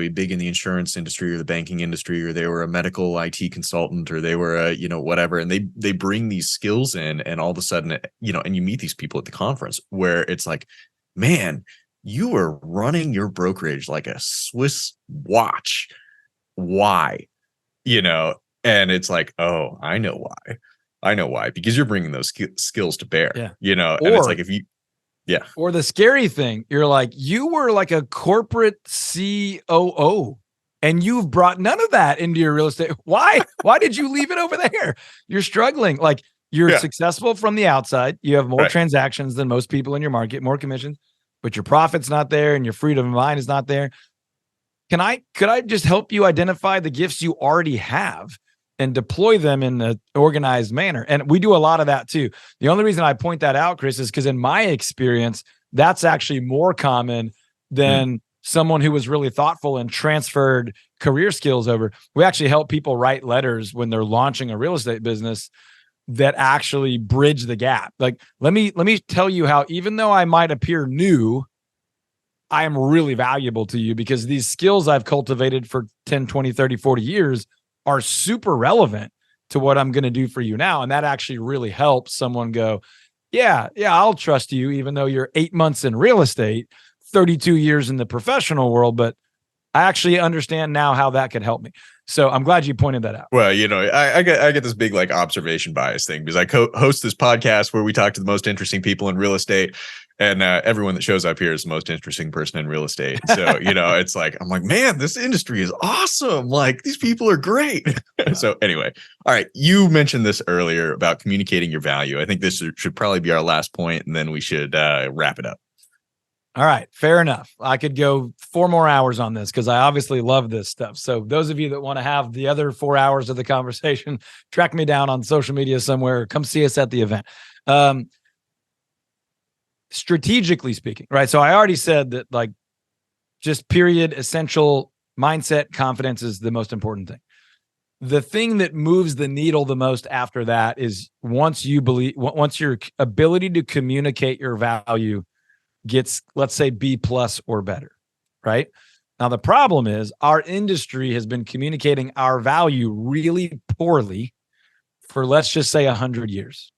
big in the insurance industry or the banking industry, or they were a medical IT consultant, or they were a, whatever. And they bring these skills in, and all of a sudden, and you meet these people at the conference where it's like, man, you are running your brokerage like a Swiss watch. Why? And it's like, oh, I know why, because you're bringing those skills to bear. Yeah. And it's like, if you, yeah. Or the scary thing, you're like, you were like a corporate COO and you've brought none of that into your real estate. Why? Why did you leave it over there? You're struggling. Like, you're successful from the outside. You have more transactions than most people in your market, more commissions, but your profit's not there and your freedom of mind is not there. Could I just help you identify the gifts you already have and deploy them in an organized manner? And we do a lot of that too. The only reason I point that out, Chris, is because in my experience, that's actually more common than someone who was really thoughtful and transferred career skills over. We actually help people write letters when they're launching a real estate business that actually bridge the gap. Like, let me tell you how, even though I might appear new, I am really valuable to you because these skills I've cultivated for 10, 20, 30, 40 years are super relevant to what I'm going to do for you now. And that actually really helps someone go, yeah, I'll trust you, even though you're 8 months in real estate, 32 years in the professional world, but I actually understand now how that could help me. So I'm glad you pointed that out. Well, I get this big like observation bias thing because I host this podcast where we talk to the most interesting people in real estate, and everyone that shows up here is the most interesting person in real estate. So, it's like, I'm like, man, this industry is awesome. Like, these people are great. So anyway, all right. You mentioned this earlier about communicating your value. I think this should probably be our last point, and then we should wrap it up. All right, fair enough. I could go 4 more hours on this because I obviously love this stuff. So those of you that want to have the other 4 hours of the conversation, track me down on social media somewhere. Come see us at the event. Strategically speaking, right? So I already said that, like, just period, essential mindset, confidence is the most important thing. The thing that moves the needle the most after that is once your ability to communicate your value gets, let's say, B+ or better, right? Now, the problem is our industry has been communicating our value really poorly for, let's just say, 100 years.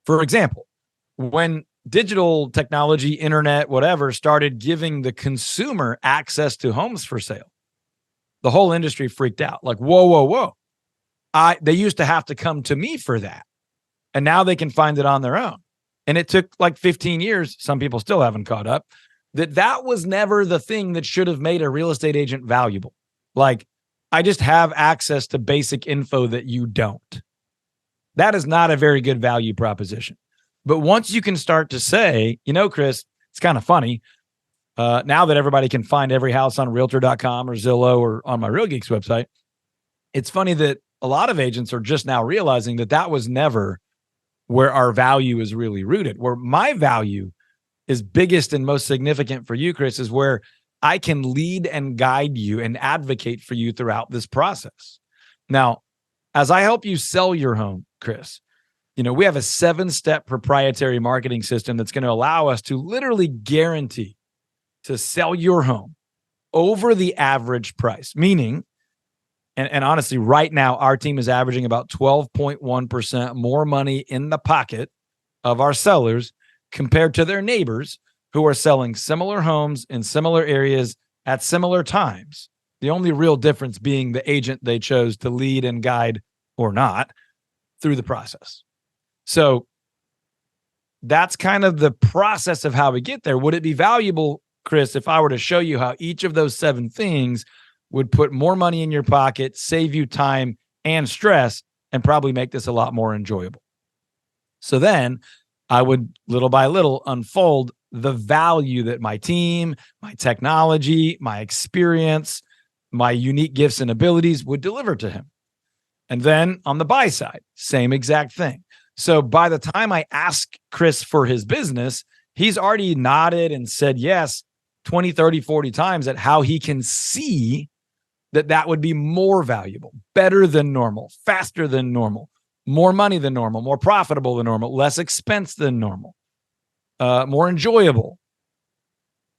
For example, when digital technology, internet, whatever, started giving the consumer access to homes for sale, the whole industry freaked out. Like, whoa. They used to have to come to me for that. And now they can find it on their own. And it took like 15 years. Some people still haven't caught up. That was never the thing that should have made a real estate agent valuable. Like, I just have access to basic info that you don't. That is not a very good value proposition. But once you can start to say, Chris, it's kind of funny. Now that everybody can find every house on realtor.com or Zillow or on my Real Geeks website, it's funny that a lot of agents are just now realizing that was never where our value is really rooted. Where my value is biggest and most significant for you, Chris, is where I can lead and guide you and advocate for you throughout this process. Now, as I help you sell your home, Chris, we have a 7-step proprietary marketing system that's going to allow us to literally guarantee to sell your home over the average price, meaning, and honestly, right now, our team is averaging about 12.1% more money in the pocket of our sellers compared to their neighbors who are selling similar homes in similar areas at similar times. The only real difference being the agent they chose to lead and guide or not through the process. So that's kind of the process of how we get there. Would it be valuable, Chris, if I were to show you how each of those 7 things would put more money in your pocket, save you time and stress, and probably make this a lot more enjoyable? So then I would, little by little, unfold the value that my team, my technology, my experience, my unique gifts and abilities would deliver to him. And then on the buy side, same exact thing. So by the time I ask Chris for his business, he's already nodded and said yes 20, 30, 40 times at how he can see that would be more valuable, better than normal, faster than normal, more money than normal, more profitable than normal, less expense than normal, more enjoyable,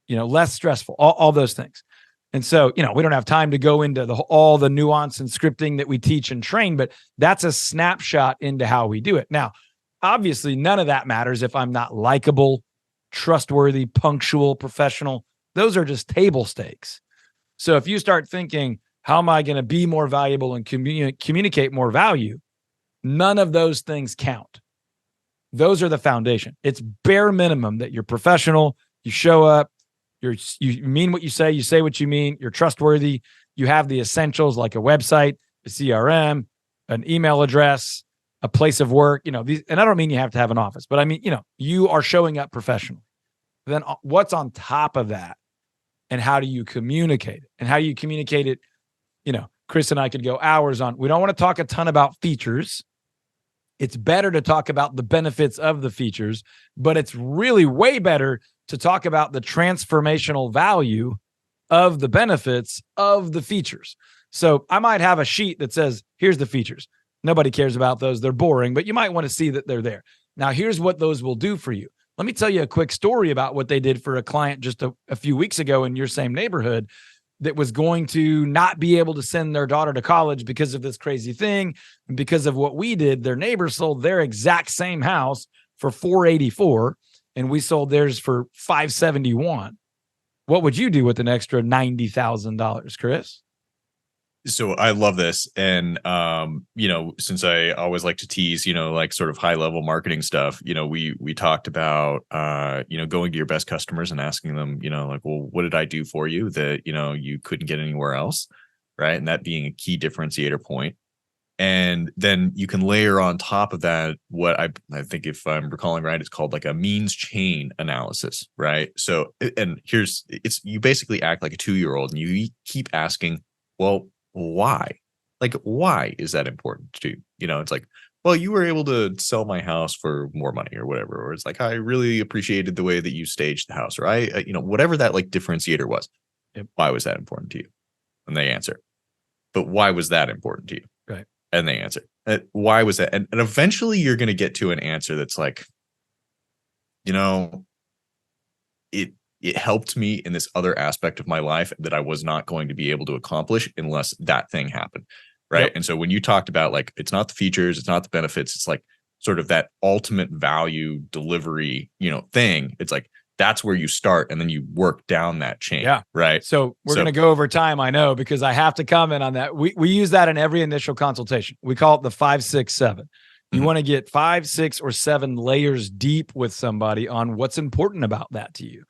less stressful, all those things. And so, we don't have time to go into all the nuance and scripting that we teach and train, but that's a snapshot into how we do it. Now, obviously, none of that matters if I'm not likable, trustworthy, punctual, professional. Those are just table stakes. So if you start thinking, how am I going to be more valuable and communicate more value? None of those things count. Those are the foundation. It's bare minimum that you're professional, you show up, you mean what you say what you mean, you're trustworthy, you have the essentials like a website, a CRM, an email address, a place of work, these, and I don't mean you have to have an office, but I mean, you are showing up professionally. Then what's on top of that? And how do you communicate it? And how you communicate it, Chris and I could go hours on. We don't want to talk a ton about features. It's better to talk about the benefits of the features, but it's really way better to talk about the transformational value of the benefits of the features. So I might have a sheet that says, here's the features. Nobody cares about those. They're boring, but you might want to see that they're there. Now, here's what those will do for you. Let me tell you a quick story about what they did for a client just a few weeks ago in your same neighborhood that was going to not be able to send their daughter to college because of this crazy thing. And because of what we did, their neighbor sold their exact same house for $484, and we sold theirs for $571. What would you do with an extra $90,000, Chris? So I love this. And, since I always like to tease, like sort of high level marketing stuff, we talked about, going to your best customers and asking them, like, well, what did I do for you that, you couldn't get anywhere else? Right. And that being a key differentiator point. And then you can layer on top of that what I think, if I'm recalling right, it's called like a means chain analysis, right? So, and you basically act like a 2-year-old and you keep asking, well, why? Like, why is that important to you? It's like, well, you were able to sell my house for more money or whatever. Or it's like, I really appreciated the way that you staged the house, or whatever that like differentiator was. Yep. Why was that important to you? And they answer. But why was that important to you? Right. And they answer. Why was that? And eventually you're going to get to an answer that's like, it helped me in this other aspect of my life that I was not going to be able to accomplish unless that thing happened. Right. Yep. And so when you talked about like, it's not the features, it's not the benefits, it's like sort of that ultimate value delivery, thing. It's like, that's where you start and then you work down that chain. Yeah. Right. So we're going to go over time. I know, because I have to comment on that. We use that in every initial consultation. We call it the 5, 6, 7. You want to get 5, 6, or 7 layers deep with somebody on what's important about that to you.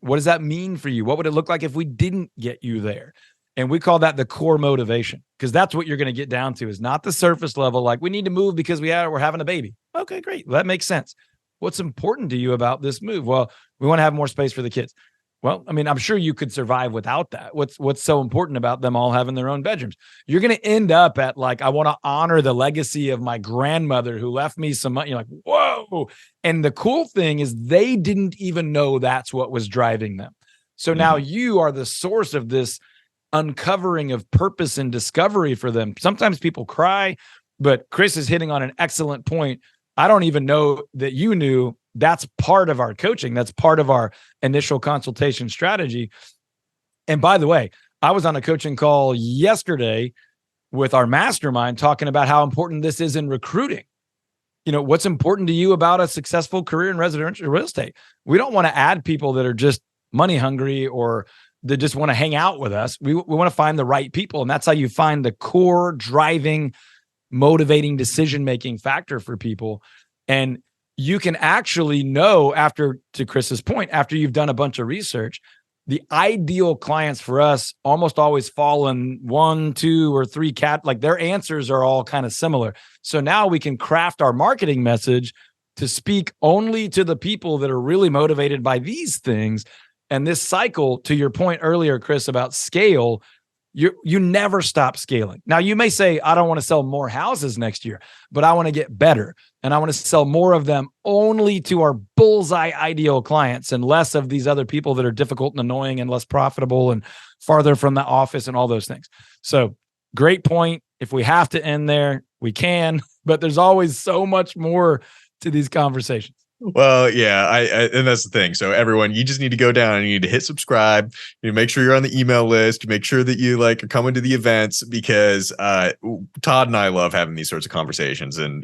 What does that mean for you? What would it look like if we didn't get you there? And we call that the core motivation, because that's what you're going to get down to, is not the surface level. Like, we need to move because we're having a baby. Okay, great. Well, that makes sense. What's important to you about this move? Well, we want to have more space for the kids. Well, I mean, I'm sure you could survive without that. What's so important about them all having their own bedrooms? You're going to end up at like, I want to honor the legacy of my grandmother who left me some money. You're like, whoa. And the cool thing is they didn't even know that's what was driving them. So now you are the source of this uncovering of purpose and discovery for them. Sometimes people cry, but Chris is hitting on an excellent point. I don't even know that you knew that's part of our coaching. That's part of our initial consultation strategy. And by the way, I was on a coaching call yesterday with our mastermind talking about how important this is in recruiting. What's important to you about a successful career in residential real estate? We don't want to add people that are just money hungry or that just want to hang out with us. We want to find the right people. And that's how you find the core driving, motivating decision-making factor for people. And you can actually know, to Chris's point, after you've done a bunch of research, the ideal clients for us almost always fall in 1, 2, or 3 like their answers are all kind of similar. So now we can craft our marketing message to speak only to the people that are really motivated by these things. And this cycle, to your point earlier, Chris, about scale, you never stop scaling. Now, you may say, I don't want to sell more houses next year, but I want to get better. And I want to sell more of them only to our bullseye ideal clients and less of these other people that are difficult and annoying and less profitable and farther from the office and all those things. So great point. If we have to end there, we can, but there's always so much more to these conversations. Well, yeah, and that's the thing. So everyone, you just need to go down and you need to hit subscribe. You make sure you're on the email list. You make sure that you are coming to the events, because Todd and I love having these sorts of conversations. And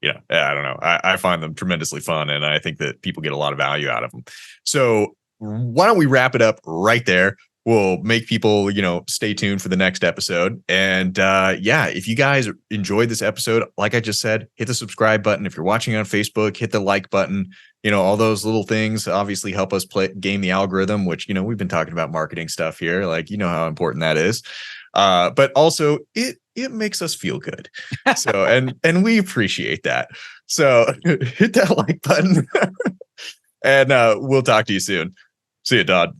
I don't know. I find them tremendously fun, and I think that people get a lot of value out of them. So why don't we wrap it up right there? We'll make people, stay tuned for the next episode. And if you guys enjoyed this episode, like I just said, hit the subscribe button. If you're watching on Facebook, hit the like button. All those little things obviously help us game the algorithm, which, we've been talking about marketing stuff here. Like, how important that is. But also it makes us feel good. So, and we appreciate that. So hit that like button and we'll talk to you soon. See you, Todd.